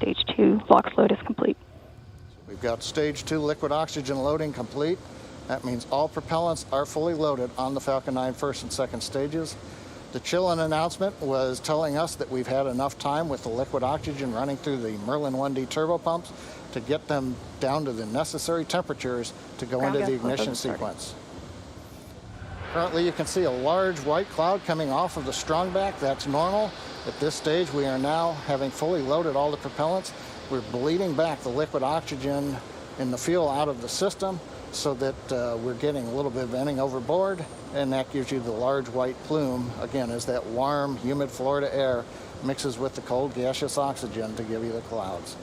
Stage 2 LOX load is complete. We've got Stage 2 liquid oxygen loading complete. That means all propellants are fully loaded on the Falcon 9 first and second stages. The chill-in announcement was telling us that we've had enough time with the liquid oxygen running through the Merlin 1D turbopumps to get them down to the necessary temperatures to go into the ignition sequence. Currently, you can see a large white cloud coming off of the strongback. That's normal. At this stage, we are now, having fully loaded all the propellants, we're bleeding back the liquid oxygen in the fuel out of the system so that we're getting a little bit of venting overboard, and that gives you the large white plume, again, as that warm, humid Florida air mixes with the cold gaseous oxygen to give you the clouds.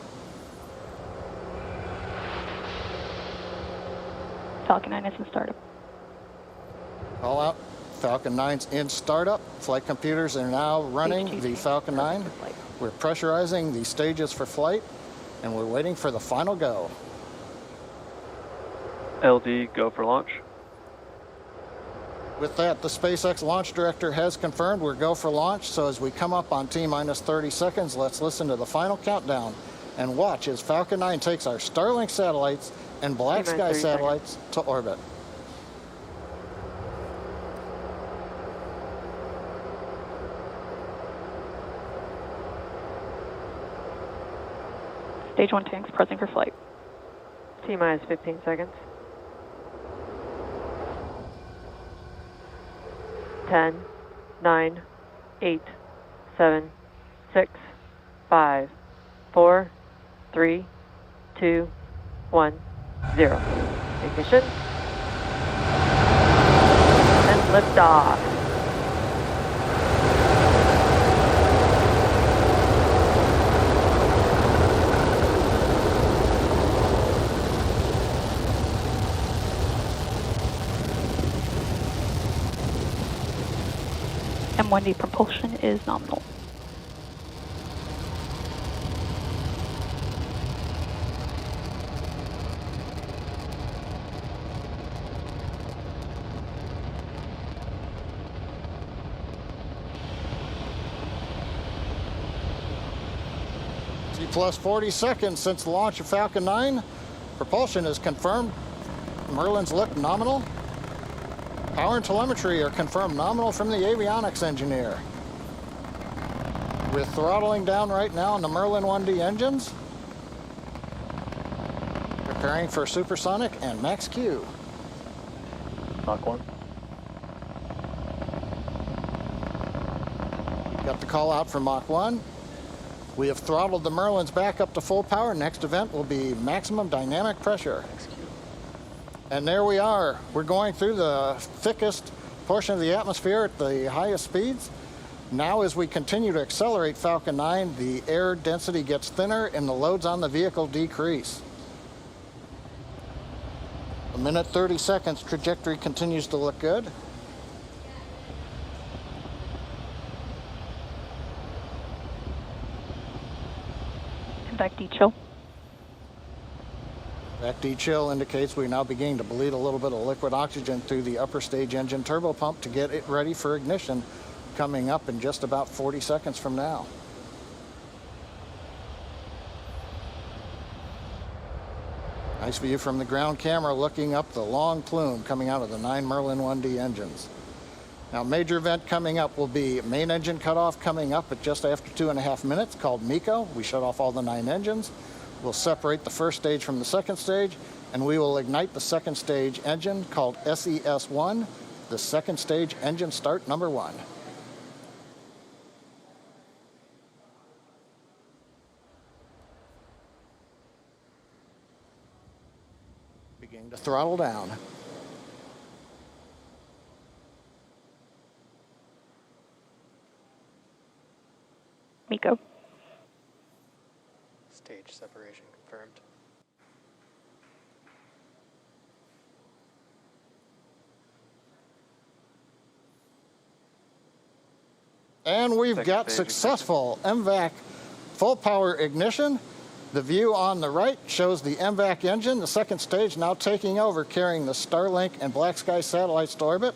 Falcon 9 is in startup. Call out. Falcon 9's in startup. Flight computers are now running the Falcon 9. We're pressurizing the stages for flight, and we're waiting for the final go. LD, go for launch. With that, the SpaceX launch director has confirmed we're go for launch. So as we come up on T-minus 30 seconds, let's listen to the final countdown and watch as Falcon 9 takes our Starlink satellites and Black Sky satellites to orbit. Stage 1 tanks pressing for flight. T-minus 15 seconds. 10, 9, 8, 7, 6, 5, 4, 3, 2, 1, 0. Ignition. And liftoff. M1D propulsion is nominal. T plus 40 seconds since the launch of Falcon 9. Propulsion is confirmed. Merlin's look nominal. Power and telemetry are confirmed nominal from the avionics engineer. We're throttling down right now on the Merlin 1D engines. Preparing for supersonic and max Q. Mach 1. Got the call out for Mach 1. We have throttled the Merlins back up to full power. Next event will be maximum dynamic pressure. And there we are. We're going through the thickest portion of the atmosphere at the highest speeds. Now as we continue to accelerate Falcon 9, the air density gets thinner and the loads on the vehicle decrease. A minute 30 seconds, trajectory continues to look good. Back dechill. Back dechill indicates we're now beginning to bleed a little bit of liquid oxygen through the upper stage engine turbo pump to get it ready for ignition, coming up in just about 40 seconds from now. Nice view from the ground camera looking up the long plume coming out of the 9 Merlin 1D engines. Now, major event coming up will be main engine cutoff coming up at just after 2.5 minutes, called MECO. We shut off all the 9 engines. We'll separate the first stage from the second stage, and we will ignite the second stage engine called SES-1, the second stage engine start number 1. Beginning to throttle down. MECO. Stage separation confirmed. And we've got successful MVAC full power ignition. The view on the right shows the MVAC engine, the second stage now taking over, carrying the Starlink and Black Sky satellites to orbit.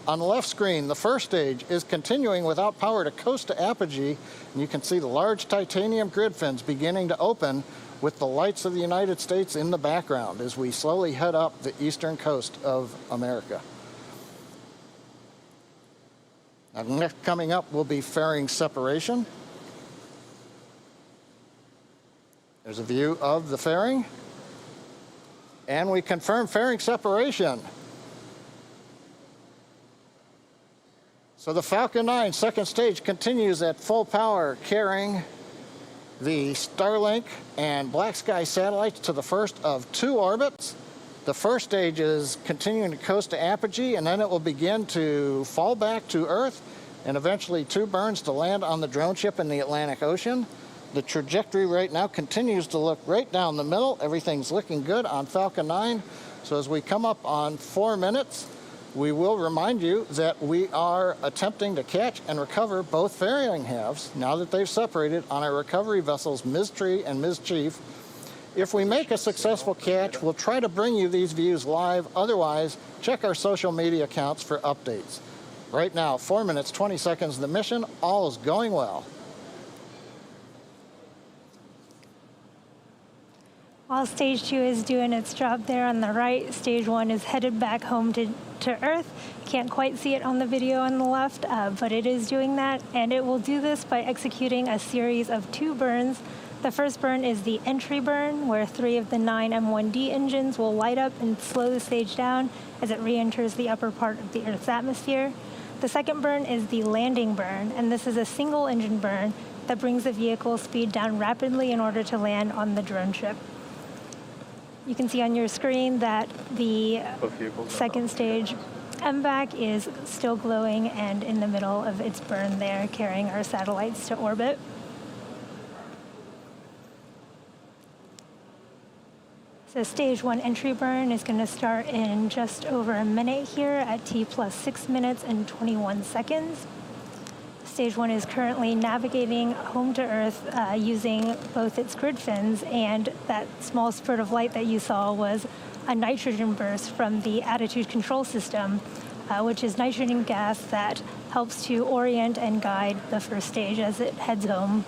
On the left screen, the first stage is continuing without power to coast to apogee, and you can see the large titanium grid fins beginning to open with the lights of the United States in the background as we slowly head up the eastern coast of America. Now, next coming up will be fairing separation. There's a view of the fairing. And we confirm fairing separation. So the Falcon 9 second stage continues at full power, carrying the Starlink and Black Sky satellites to the first of 2 orbits. The first stage is continuing to coast to apogee, and then it will begin to fall back to Earth, and eventually 2 burns to land on the drone ship in the Atlantic Ocean. The trajectory right now continues to look right down the middle. Everything's looking good on Falcon 9. So as we come up on 4 minutes, we will remind you that we are attempting to catch and recover both fairing halves, now that they've separated, on our recovery vessels Ms. Tree and Ms. Chief. If we make a successful catch, we'll try to bring you these views live. Otherwise, check our social media accounts for updates. Right now, 4 minutes, 20 seconds of the mission. All is going well. While Stage 2 is doing its job there on the right, Stage 1 is headed back home to Earth. Can't quite see it on the video on the left, but it is doing that, and it will do this by executing a series of 2 burns. The first burn is the entry burn, where 3 of the 9 M1D engines will light up and slow the stage down as it re-enters the upper part of the Earth's atmosphere. The second burn is the landing burn, and this is a single engine burn that brings the vehicle's speed down rapidly in order to land on the drone ship. You can see on your screen that the second stage MVAC is still glowing and in the middle of its burn there, carrying our satellites to orbit. So Stage 1 entry burn is going to start in just over a minute here at T plus 6 minutes and 21 seconds. Stage 1 is currently navigating home to Earth using both its grid fins, and that small spurt of light that you saw was a nitrogen burst from the attitude control system, which is nitrogen gas that helps to orient and guide the first stage as it heads home.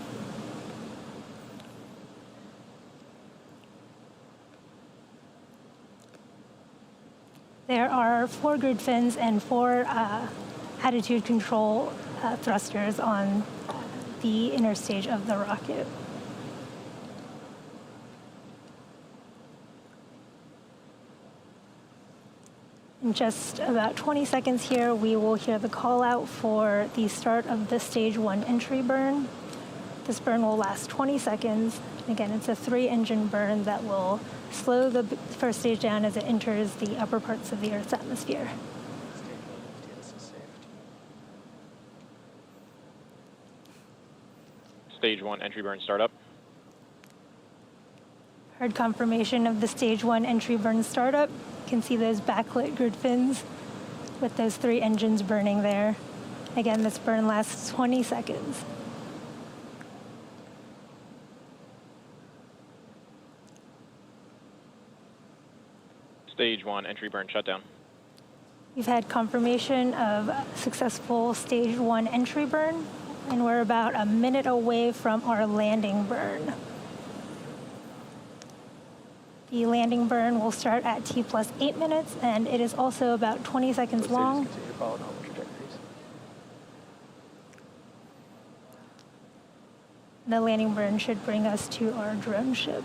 There are 4 grid fins and 4 attitude control thrusters on the inner stage of the rocket. In just about 20 seconds here, we will hear the call out for the start of the Stage 1 entry burn. This burn will last 20 seconds. Again, it's a 3-engine burn that will slow the first stage down as it enters the upper parts of the Earth's atmosphere. Stage 1 entry burn startup. Heard confirmation of the Stage 1 entry burn startup. You can see those backlit grid fins with those 3 engines burning there. Again, this burn lasts 20 seconds. Stage 1 entry burn shutdown. We've had confirmation of successful Stage 1 entry burn, and we're about a minute away from our landing burn. The landing burn will start at T plus 8 minutes, and it is also about 20 seconds long. The landing burn should bring us to our drone ship.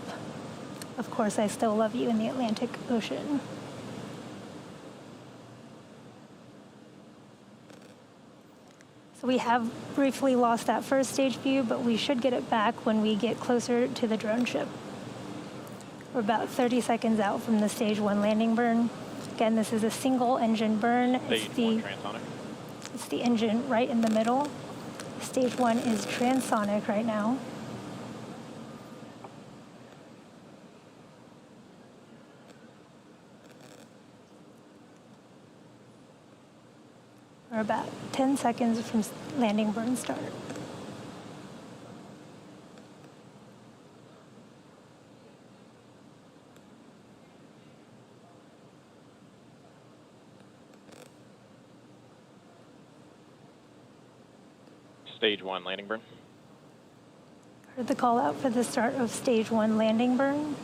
Of course, I still love you in the Atlantic Ocean. So we have briefly lost that first stage view, but we should get it back when we get closer to the drone ship. We're about 30 seconds out from the Stage 1 landing burn. Again, this is a single engine burn. It's the engine right in the middle. Stage 1 is transonic right now. We're about 10 seconds from landing burn start. Stage 1 landing burn. Heard the call out for the start of stage 1 landing burn. You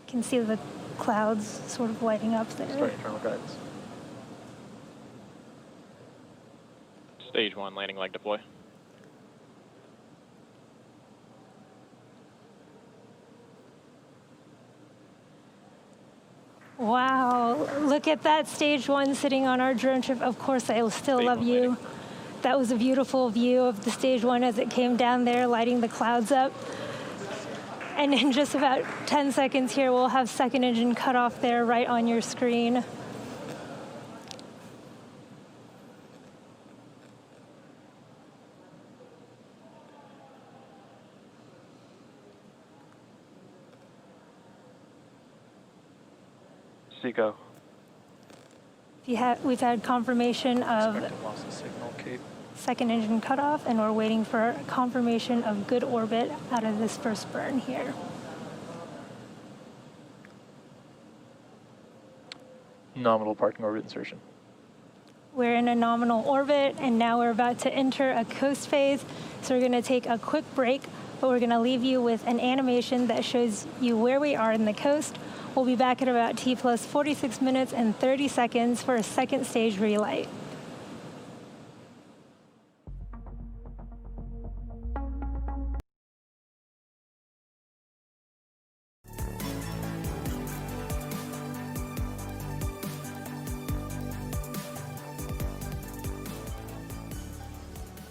can see the clouds sort of lighting up there. Starting internal guidance. Stage 1 landing leg deploy. Wow, look at that stage 1 sitting on our drone ship. Of course, I still Stage love 1 you. landing. That was a beautiful view of the stage 1 as it came down there, lighting the clouds up. And in just about 10 seconds here, we'll have second engine cut off there right on your screen. Seco. We've had confirmation of Expected loss of signal, Cape. second engine cutoff, and we're waiting for confirmation of good orbit out of this first burn here. Nominal parking orbit insertion. We're in a nominal orbit, and now we're about to enter a coast phase. So we're going to take a quick break, but we're going to leave you with an animation that shows you where we are in the coast. We'll be back at about T plus 46 minutes and 30 seconds for a second stage relight.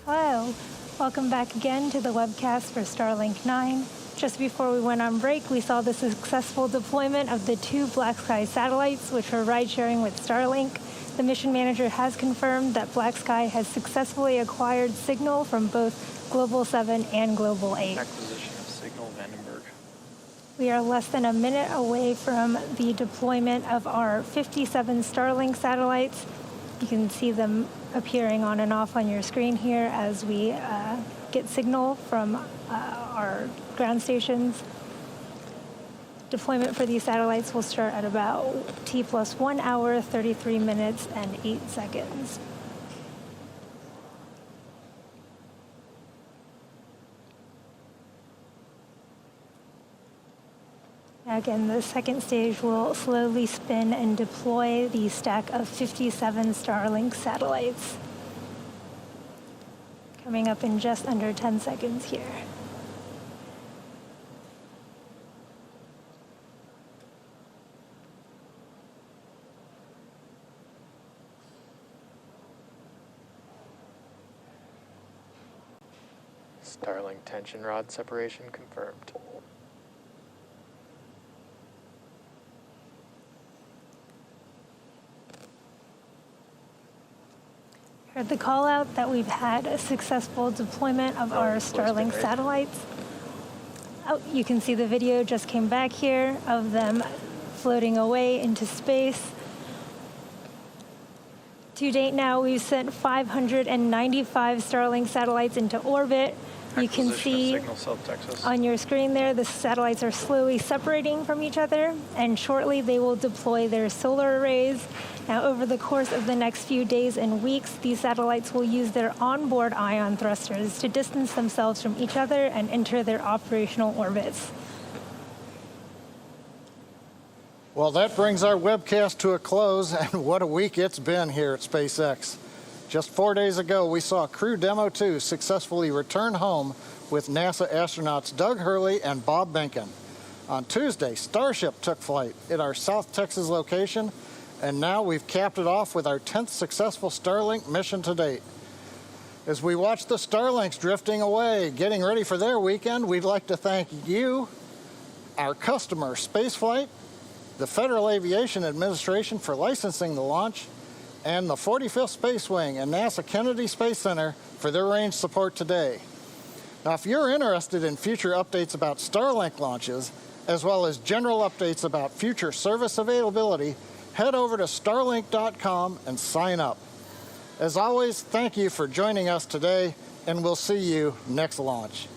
Hello, welcome back again to the webcast for Starlink 9. Just before we went on break, we saw the successful deployment of the 2 Black Sky satellites, which were ride-sharing with Starlink. The mission manager has confirmed that Black Sky has successfully acquired signal from both Global 7 and Global 8. Acquisition of signal, Vandenberg. We are less than a minute away from the deployment of our 57 Starlink satellites. You can see them appearing on and off on your screen here as we get signal from our ground stations. Deployment for these satellites will start at about T plus 1 hour, 33 minutes, and 8 seconds. Again, the second stage will slowly spin and deploy the stack of 57 Starlink satellites. Coming up in just under 10 seconds here. Starlink tension rod separation confirmed. Heard the call out that we've had a successful deployment of our Starlink satellites. Oh, you can see the video just came back here of them floating away into space. To date now, we've sent 595 Starlink satellites into orbit. You can see on your screen there, the satellites are slowly separating from each other, and shortly they will deploy their solar arrays. Now, over the course of the next few days and weeks, these satellites will use their onboard ion thrusters to distance themselves from each other and enter their operational orbits. Well, that brings our webcast to a close, and what a week it's been here at SpaceX. Just 4 days ago, we saw Crew Demo 2 successfully return home with NASA astronauts Doug Hurley and Bob Behnken. On Tuesday, Starship took flight at our South Texas location, and now we've capped it off with our 10th successful Starlink mission to date. As we watch the Starlinks drifting away, getting ready for their weekend, we'd like to thank you, our customer, Spaceflight, the Federal Aviation Administration for licensing the launch, and the 45th Space Wing and NASA Kennedy Space Center for their range support today. Now, if you're interested in future updates about Starlink launches, as well as general updates about future service availability, head over to starlink.com and sign up. As always, thank you for joining us today, and we'll see you next launch.